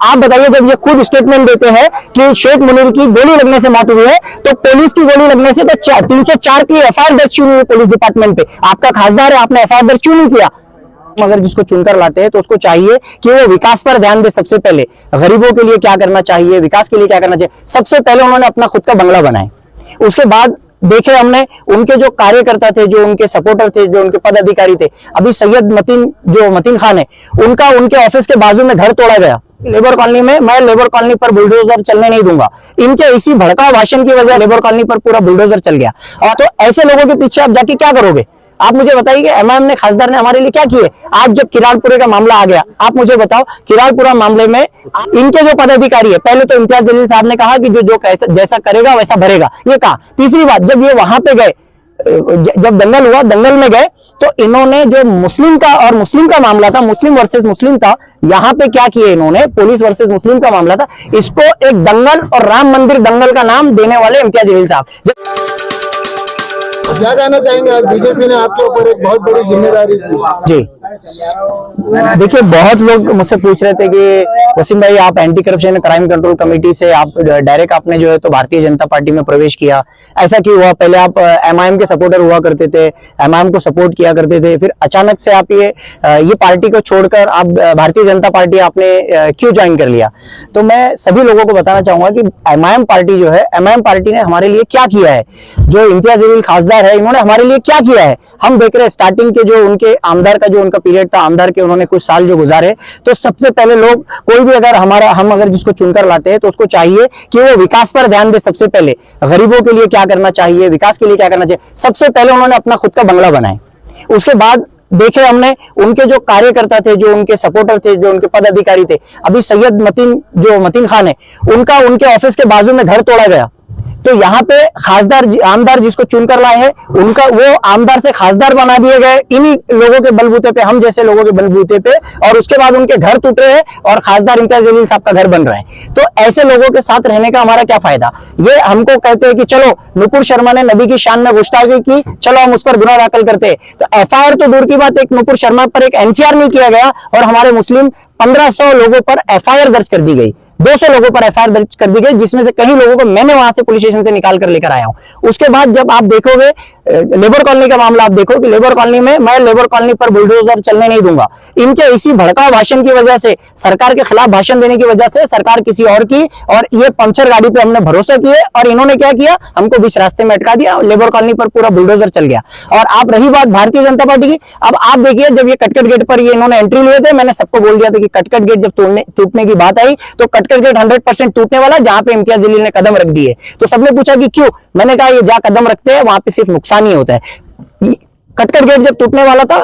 आप बताइए, जब ये खुद स्टेटमेंट देते हैं कि शेख मुनीर की गोली लगने से मौत हुई है, तो पुलिस की गोली लगने से तो 304 की एफआईआर दर्ज क्यों हुई है पुलिस डिपार्टमेंट पे? आपका खासदार है, आपने एफआईआर दर्ज क्यों नहीं किया? अगर जिसको चुनकर लाते हैं तो उसको चाहिए कि वो विकास पर ध्यान दे। सबसे पहले गरीबों के लिए क्या करना चाहिए, विकास के लिए क्या करना चाहिए, सबसे पहले उन्होंने अपना खुद का बंगला बनाए। उसके बाद देखे हमने उनके जो कार्यकर्ता थे, जो उनके सपोर्टर थे, जो उनके पदाधिकारी थे, अभी सैयद मतीन खान है, उनका उनके ऑफिस के बाजू में घर तोड़ा गया लेबर कॉलोनी में। मैं लेबर कॉलोनी पर बुलडोजर चलने नहीं दूंगा। इनके इसी भड़काऊ भाषण की वजह लेबर कॉलोनी पर पूरा बुलडोजर चल गया। और तो ऐसे लोगों के पीछे आप जाके क्या करोगे? आप मुझे बताइए कि एमआईएम ने, खासदार ने हमारे लिए क्या किए? आज जब किराड़पुरे का मामला आ गया, आप मुझे बताओ, किराड़पुरा मामले में इनके जो पदाधिकारी है, पहले तो इम्तियाज जलील साहब ने कहा कि जो जैसा करेगा वैसा भरेगा, ये कहा। तीसरी बात, जब ये वहां पे गए, जब दंगल हुआ, दंगल में गए, तो इन्होंने जो मुस्लिम का मामला था, मुस्लिम वर्सेस मुस्लिम था, यहाँ पे क्या किए इन्होंने? पुलिस वर्सेस मुस्लिम का मामला था, इसको एक दंगल और राम मंदिर दंगल का नाम देने वाले इम्तियाज जलील साहब। क्या कहना चाहेंगे? आज बीजेपी ने आपके ऊपर एक बहुत बड़ी जिम्मेदारी दी। जी देखिए, बहुत लोग मुझसे पूछ रहे थे कि वसीम भाई, आप anti corruption crime control committee से आप डायरेक्ट आपने जो है तो भारतीय जनता पार्टी में प्रवेश किया, ऐसा क्यों हुआ? पहले आप एमआईएम के सपोर्टर हुआ करते थे, एमआईएम को सपोर्ट किया करते थे, फिर अचानक से आप ये पार्टी को छोड़कर आप भारतीय जनता पार्टी आपने क्यों ज्वाइन कर लिया? तो मैं सभी लोगों को बताना चाहूंगा कि एमआईएम पार्टी जो है, एमआईएम पार्टी ने हमारे लिए क्या किया है। जो इम्तियाज जलील खासदार है, इन्होंने हमारे लिए क्या किया है हम देख रहे हैं। स्टार्टिंग के जो उनके आमदार का जो उनका पीरियड था, आमदार के उन्होंने कुछ साल जो गुजारे, तो सबसे पहले लोग, कोई भी अगर हम अगर जिसको चुनकर लाते हैं तो उसको चाहिए कि वो विकास पर ध्यान दे। सबसे पहले गरीबों के लिए क्या करना चाहिए, विकास के लिए क्या करना चाहिए, सबसे पहले उन्होंने अपना खुद का बंगला बनाए। उसके बाद देखे हमने उनके जो कार्यकर्ता थे, जो उनके सपोर्टर थे, जो उनके पदाधिकारी थे, अभी सैयद मतीन खान है, उनका उनके ऑफिस के बाजू में घर तोड़ा गया। तो यहाँ पे आमदार जिसको चुनकर लाए हैं, उनका वो आमदार से खासदार बना दिए गए इन्हीं लोगों के बलबूते पे, हम जैसे लोगों के बलबूते पे, और उसके बाद उनके घर टूट रहे हैं और खासदार इम्तियाज जलील साहब का घर बन रहा है। तो ऐसे लोगों के साथ रहने का हमारा क्या फायदा? ये हमको कहते हैं कि चलो, नुपुर शर्मा ने नबी की शान में गुस्ताखी की, चलो हम उस पर गुनाह दाखिल करते हैं। तो एफआईआर तो दूर की बात, एक नुपुर शर्मा पर एक एनसीआर नहीं किया गया और हमारे मुस्लिम 1500 लोगों पर एफआईआर दर्ज कर दी गई, 200 लोगों पर एफआईआर दर्ज कर दी गई, जिसमें से कई लोगों को मैंने वहां से पुलिस स्टेशन से निकाल कर लेकर आया हूं। उसके बाद जब आप देखोगे लेबर कॉलोनी का मामला, आप देखो कि लेबर कॉलोनी में, मैं लेबर कॉलोनी पर बुलडोजर चलने नहीं दूंगा। इनके इसी भड़काऊ भाषण की वजह से, सरकार के खिलाफ भाषण देने की वजह से सरकार किसी और की, और ये पंचर गाड़ी पे हमने भरोसा किए और इन्होंने क्या किया, हमको बीच रास्ते में अटका दिया, लेबर कॉलोनी पर पूरा बुलडोजर चल गया। और आप रही बात भारतीय जनता पार्टी की, अब आप देखिए, जब ये कटकट गेट पर ये इन्होंने एंट्री लिए थे, मैंने सबको बोल दिया था कि कटकट गेट जब टूटने की बात आई तो कटकट गेट 100% टूटने वाला, जहां पे इम्तियाज जलील ने कदम रख दिए। तो सबने पूछा कि क्यों? मैंने कहा, ये जहां कदम रखते हैं वहां पे सिर्फ नुकसान ही होता है। कटकट गेट जब टूटने वाला था,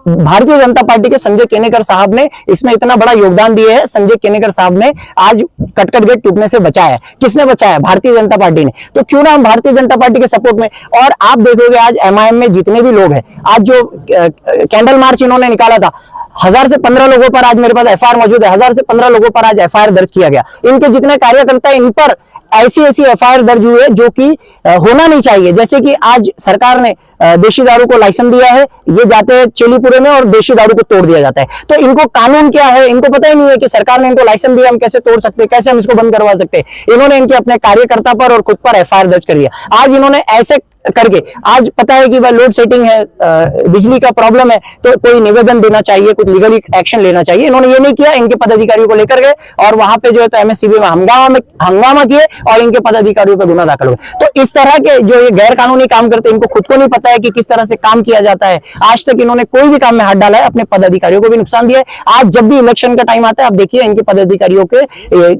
भारतीय जनता पार्टी के संजय केनेकर साहब ने इसमें इतना बड़ा योगदान दिया है। संजय केनेकर साहब ने आज कटकट गेट टूटने से बचाया है। किसने बचाया? भारतीय जनता पार्टी ने। तो क्यों ना हम भारतीय जनता पार्टी के सपोर्ट में। और आप देखोगे आज एमआईएम में जितने भी लोग हैं, आज जो कैंडल मार्च इन्होंने निकाला था, 1000 से 15 लोगों पर आज मेरे पास एफआईआर मौजूद है, 1000 से 15 लोगों पर आज एफआईआर दर्ज किया गया। इनके जितने कार्यकर्ता, इन पर ऐसी एफआईआर दर्ज हुई है जो कि होना नहीं चाहिए। जैसे कि आज सरकार ने देशी दारू को लाइसेंस दिया है, ये जाते हैं चेलीपुरे में और देशी दारू को तोड़ दिया जाता है। तो इनको कानून क्या है इनको पता ही नहीं है कि सरकार ने इनको लाइसेंस दिया, हम कैसे तोड़ सकते हैं, कैसे हम इसको बंद करवा सकते हैं। इन्होंने इनके अपने कार्यकर्ता पर और खुद पर एफआईआर दर्ज कर दिया। आज इन्होंने ऐसे करके, आज पता है कि भाई लोड सेटिंग है, बिजली का प्रॉब्लम है, तो कोई निवेदन देना चाहिए, कुछ लीगल एक्शन लेना चाहिए। इन्होंने ये नहीं किया, इनके पदाधिकारियों को लेकर गए और वहां पे जो है तो एमएससीबी में हंगामा किए और इनके पदाधिकारियों पर गुनाह दाखिल हुए। तो इस तरह के जो ये गैर कानूनी काम करते हैं, इनको खुद को नहीं पता है कि किस तरह से काम किया जाता है। आज तक इन्होंने कोई भी काम में हाथ डाला है, अपने पदाधिकारियों को भी नुकसान दिया है। आज जब भी इलेक्शन का टाइम आता है, आप देखिए इनके पदाधिकारियों के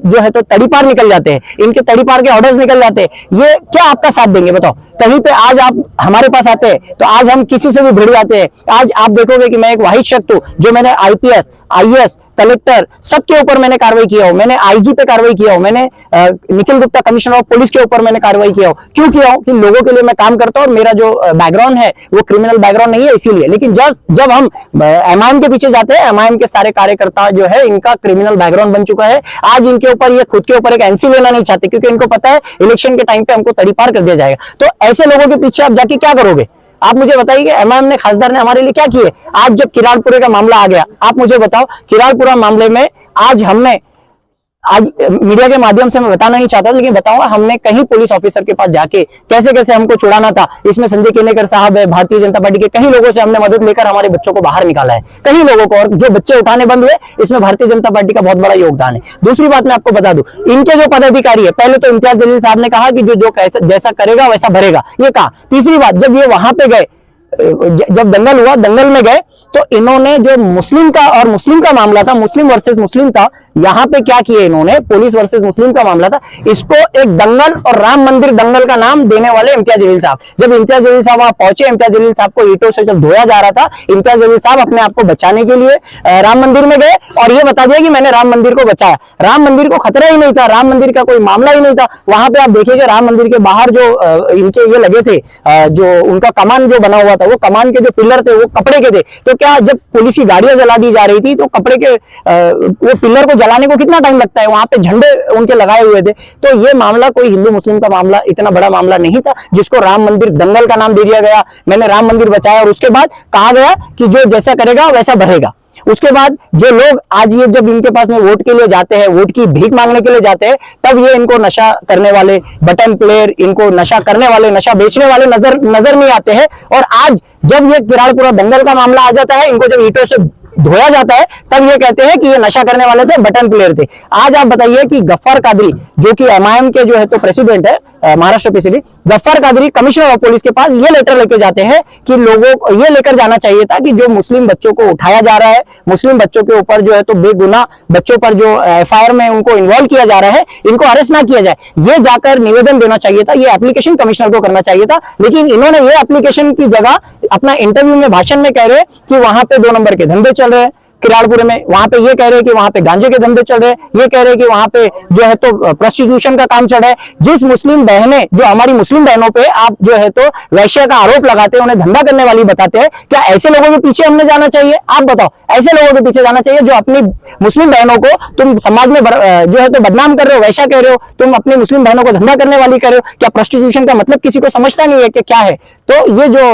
जो है तो तड़ीपार निकल जाते हैं, इनके तड़ीपार के ऑर्डर्स निकल जाते हैं। ये क्या आपका साथ देंगे बताओ? कहीं पे आज आप हमारे पास आते हैं तो आज हम किसी से भी भिड़ जाते हैं। आज आप देखोगे कि मैं एक वाहिद शख्स हूं जो मैंने आईपीएस, आईएएस, कलेक्टर सबके ऊपर मैंने कार्रवाई किया हो, मैंने आईजी पे कार्रवाई किया हो, मैंने Nikhil Gupta commissioner of police के ऊपर मैंने कार्रवाई किया हो। क्यों किया हो? कि लोगों के लिए मैं काम करता हूं और मेरा जो बैकग्राउंड है वो क्रिमिनल बैकग्राउंड नहीं है, इसीलिए। लेकिन जब हम एमआईएम के पीछे जाते हैं, एमआईएम के सारे कार्यकर्ता जो है इनका क्रिमिनल बैकग्राउंड बन चुका है। आज इनके ऊपर ये खुद के ऊपर एक एनसी लेना नहीं चाहते, क्योंकि इनको पता है इलेक्शन के टाइम पे हमको तड़ीपार कर दिया जाएगा। तो ऐसे लोगों के पीछे आप जाके क्या करोगे? आप मुझे बताइए कि एमआईएम ने, खासदार ने हमारे लिए क्या किए? आज जब किराड़पुरे का मामला आ गया, आप मुझे बताओ, किराड़पुरा मामले में आज हमने आज मीडिया के माध्यम से मैं बताना नहीं चाहता, लेकिन बताऊंगा हमने कहीं पुलिस ऑफिसर के पास जाके कैसे कैसे हमको छुड़ाना था। इसमें संजय केनेकर साहब है, भारतीय जनता पार्टी के कई लोगों से हमने मदद लेकर हमारे बच्चों को बाहर निकाला है, कई लोगों को, और जो बच्चे उठाने बंद हुए इसमें भारतीय जनता पार्टी का बहुत बड़ा योगदान है। दूसरी बात मैं आपको बता दूं, इनके जो पदाधिकारी है, पहले तो इम्तियाज जलील साहब ने कहा कि जो जैसा करेगा वैसा भरेगा, ये कहा। तीसरी बात, जब ये वहां पे गए, जब दंगल हुआ, दंगल में गए तो इन्होंने जो मुस्लिम का मामला था, मुस्लिम वर्सेस मुस्लिम था, यहां पे क्या किए इन्होंने, पुलिस वर्सेस मुस्लिम का मामला था, इसको एक दंगल और राम मंदिर दंगल का नाम देने वाले इम्तियाज जलील साहब। जब इम्तियाज जलील साहब वहां पहुंचे, इम्तियाज जलील साहब को ईंटों से जब धोया जा रहा था, इम्तियाज जलील साहब अपने आप को बचाने के लिए राम मंदिर में गए और ये बता दिया कि मैंने राम मंदिर को बचाया। राम मंदिर को खतरा ही नहीं था, राम मंदिर का कोई मामला ही नहीं था। वहां पे आप देखिएगा राम मंदिर के बाहर जो इनके ये लगे थे, जो उनका कमान जो बना हुआ था, वो कमान के जो पिलर थे वो कपड़े के थे। तो क्या जब पुलिस की गाड़ियां जला दी जा रही थी तो कपड़े के वो पिलर को जलाने को कितना टाइम लगता है, वहां पे झंडे उनके लगाए हुए थे। तो ये मामला कोई हिंदू मुस्लिम का मामला, इतना बड़ा मामला नहीं था जिसको राम मंदिर दंगल का नाम दे दिया गया। मैंने राम मंदिर बचाया और उसके बाद कहा गया कि जो जैसा करेगा वैसा भरेगा। उसके बाद जो लोग आज ये जब इनके पास में वोट के लिए जाते हैं, वोट की भीख मांगने के लिए जाते हैं, तब ये इनको नशा करने वाले बटन प्लेयर, इनको नशा करने वाले, नशा बेचने वाले नजर नहीं आते हैं। और आज जब ये किराड़पुरा दंगल का मामला आ जाता है, इनको जब ईंटों से धोया जाता है, तब ये कहते हैं कि ये नशा करने वाले थे, बटन प्लेयर थे। आज आप बताइए कि गफ्फार कादरी, जो कि एमआईएम के जो है तो प्रेसिडेंट है Maharashtra president, Gaffar Qadri commissioner of police के पास ये लेटर लेके जाते हैं कि लोगों को ये लेकर जाना चाहिए था कि जो मुस्लिम बच्चों को उठाया जा रहा है, मुस्लिम बच्चों के ऊपर जो है तो बेगुनाह बच्चों पर जो एफआईआर में उनको इन्वॉल्व किया जा रहा है, इनको अरेस्ट ना किया जाए, ये जाकर निवेदन देना चाहिए था, ये एप्लीकेशन कमिश्नर को करना चाहिए था। लेकिन इन्होंने ये एप्लीकेशन की जगह अपना इंटरव्यू में, भाषण में कह रहे हैं कि वहां पे 2 नंबर के धंधे चल रहे हैं किराड़पुरे में, वहां पे ये कह रहे हैं कि वहां पे गांजे के धंधे चल रहे हैं, ये कह रहे हैं कि वहां पे जो है तो प्रोस्टिट्यूशन का काम चल रहा है। जिस मुस्लिम बहनें, जो हमारी मुस्लिम बहनों पे आप जो है तो वैश्य का आरोप लगाते हैं, उन्हें धंधा करने वाली बताते हैं, क्या ऐसे लोगों के पीछे हमने जाना चाहिए? आप बताओ, ऐसे लोगों के पीछे जाना चाहिए जो अपनी मुस्लिम बहनों को तुम समाज में जो है तो बदनाम कर रहे हो, वैश्य कह रहे हो, तुम अपनी मुस्लिम बहनों को धंधा करने वाली कर रहे हो? क्या प्रोस्टिट्यूशन का मतलब किसी को समझता नहीं है कि क्या है? तो ये जो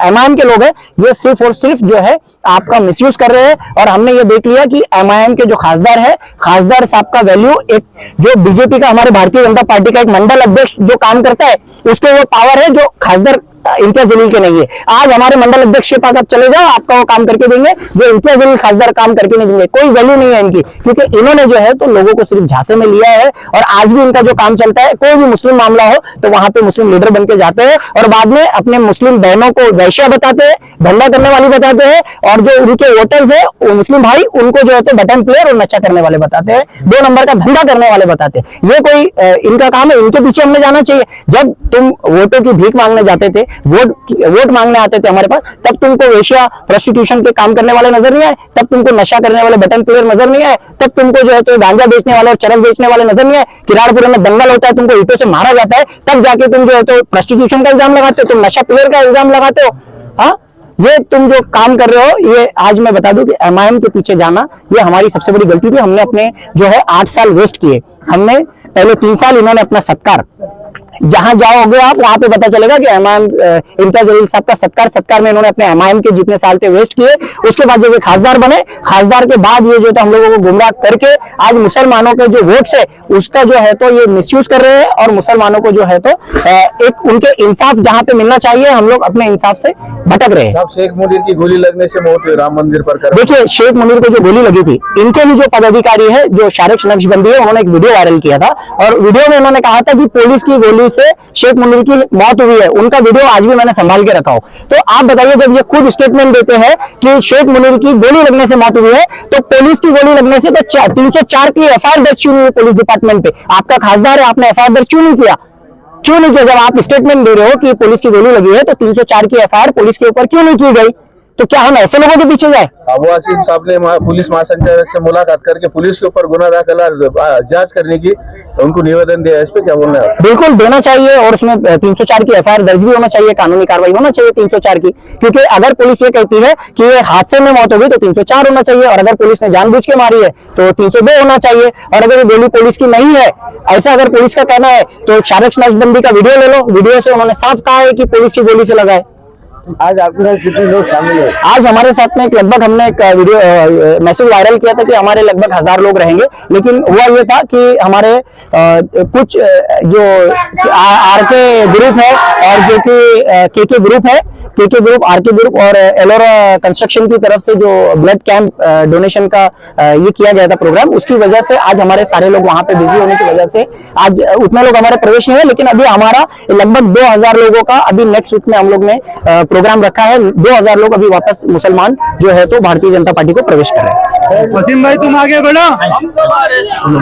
एमआईएम के लोग हैं, ये सिर्फ और सिर्फ जो है आपका मिसयूज कर रहे हैं। और हमने ये देख लिया कि एमआईएम के जो खासदार है, खासदार साहब का वैल्यू, एक जो बीजेपी का, हमारे भारतीय जनता पार्टी का एक मंडल अध्यक्ष जो काम करता है, उसके वो पावर है जो खासदार इम्तियाज जलील के नहीं है। आज हमारे मंडल अध्यक्ष के पास आप चले जाओ, आपका वो काम करके देंगे जो इम्तियाज जलील खासदार काम करके नहीं देंगे। कोई वैल्यू नहीं है इनकी, क्योंकि इन्होंने जो है तो लोगों को सिर्फ झांसे में लिया है। और आज भी इनका जो काम चलता है, कोई भी मुस्लिम मामला हो तो वहां पे मुस्लिम लीडर बन के जाते हैं और बाद में अपने मुस्लिम बहनों को वैश्या बताते हैं, धंधा करने वाली बताते हैं, और जो उनके वोटर्स है वो मुस्लिम भाई, उनको जो है तो बटन प्लेयर और नशा करने वाले बताते हैं, 2 नंबर का धंधा करने वाले बताते हैं। ये कोई इनका काम है, इनके पीछे हमने जाना चाहिए। जब तुम वोटों की भीख मांगने जाते थे, वोट मांगने आते थे हमारे पास, तब तुमको वेश्या प्रोस्टिट्यूशन के काम करने वाले नजर नहीं आए, तब तुमको नशा करने वाले बटन प्लेयर नजर नहीं आए, तब तुमको जो है तो गांजा बेचने वाले और चरस बेचने वाले नजर नहीं आए। किराड़पुरे में दंगल होता है, तुमको ईंटों से मारा जाता है, तब जाके तुम जो है तो प्रोस्टिट्यूशन का इल्जाम लगाते हो, तुम नशा प्लेयर का इल्जाम लगाते हो। हाँ, ये तुम जो काम कर रहे हो, ये आज मैं बता दूं कि एमआईएम के पीछे जाना ये हमारी सबसे बड़ी गलती थी। हमने अपने जो है 8 साल वेस्ट किए। हमने पहले 3 साल, इन्होंने अपना सत्कार, जहां जाओगे आप वहां पे पता चलेगा कि एमआईएम इम्तियाज जलील साहब का सत्कार में इन्होंने अपने एमआईएम के जितने साल थे वेस्ट किए। उसके बाद जब ये खासदार बने, खासदार के बाद ये जो तो हम लोगों को गुमराह करके आज मुसलमानों के जो वोट्स है उसका जो है तो ये मिसयूज कर रहे हैं, और मुसलमानों को जो है तो एक उनके इंसाफ जहां पे मिलना चाहिए, हम लोग अपने इंसाफ से भटक रहे हैं। शेख मुनीर की गोली लगने से मौत हुई राम मंदिर पर। देखिए, शेख मुनीर को जो गोली लगी थी, इनके भी जो पदाधिकारी है, जो शारिक नक्शबंदी है, उन्होंने एक वीडियो वायरल किया था और वीडियो में उन्होंने कहा था कि पुलिस की गोली से शेख मुनीर की मौत हुई है। उनका वीडियो आज भी मैंने संभाल के रखा हूं। तो आप बताइए, जब ये खुद स्टेटमेंट देते हैं कि शेख मुनीर की गोली लगने से मौत हुई है, तो पुलिस की गोली लगने से तो 304 की एफआईआर दर्ज क्यों हुई पुलिस डिपार्टमेंट पे? आपका खासदार है, आपने एफआईआर दर्ज क्यों नहीं किया? जब आप स्टेटमेंट दे रहे हो कि पुलिस की गोली लगी है, तो 304 की एफआईआर पुलिस के ऊपर क्यों नहीं की गई? तो क्या हम ऐसे लोगों के पीछे जाए? अबू आसिम साहब ने पुलिस महासंचालक से मुलाकात करके पुलिस के ऊपर गुना दाखिल जांच करने की उनको निवेदन दिया। इस पे क्या बोलना है? बिल्कुल देना चाहिए, और उसमें 304 की एफआईआर दर्ज भी होना चाहिए, कानूनी कार्रवाई होना चाहिए 304 की। क्योंकि अगर पुलिस ये कहती है कि ये हादसे में मौत हो गई तो 304 होना चाहिए, और अगर पुलिस ने जानबूझ के मारी है तो 302 होना चाहिए। और अगर ये गोली पुलिस की नहीं है, ऐसा अगर पुलिस का कहना है, तो शारिक नक्शबंदी का वीडियो ले लो, वीडियो से उन्होंने साफ कहा है कि पुलिस की गोली से लगा है। आज आपके साथ कितने लोग शामिल है? आज हमारे साथ में लगभग हमने एक वीडियो मैसेज वायरल किया था कि हमारे लगभग 1000 लोग रहेंगे, लेकिन हुआ ये था कि हमारे कुछ जो आरके ग्रुप है और जो कि केके ग्रुप है, केके ग्रुप, आरके ग्रुप और एलोरा कंस्ट्रक्शन की तरफ से जो ब्लड कैंप डोनेशन का ये किया गया था प्रोग्राम, उसकी वजह से आज हमारे सारे लोग वहां पे बिजी होने की वजह से आज उतना लोग हमारे प्रवेश नहीं है। लेकिन अभी हमारा लगभग 2000 लोगों का अभी नेक्स्ट वीक में हम लोग ने प्रोग्राम रखा है। 2000 लोग अभी वापस मुसलमान जो है तो भारतीय जनता पार्टी को प्रवेश कर रहे हैं। वसीम भाई तुम आगे बढ़ो।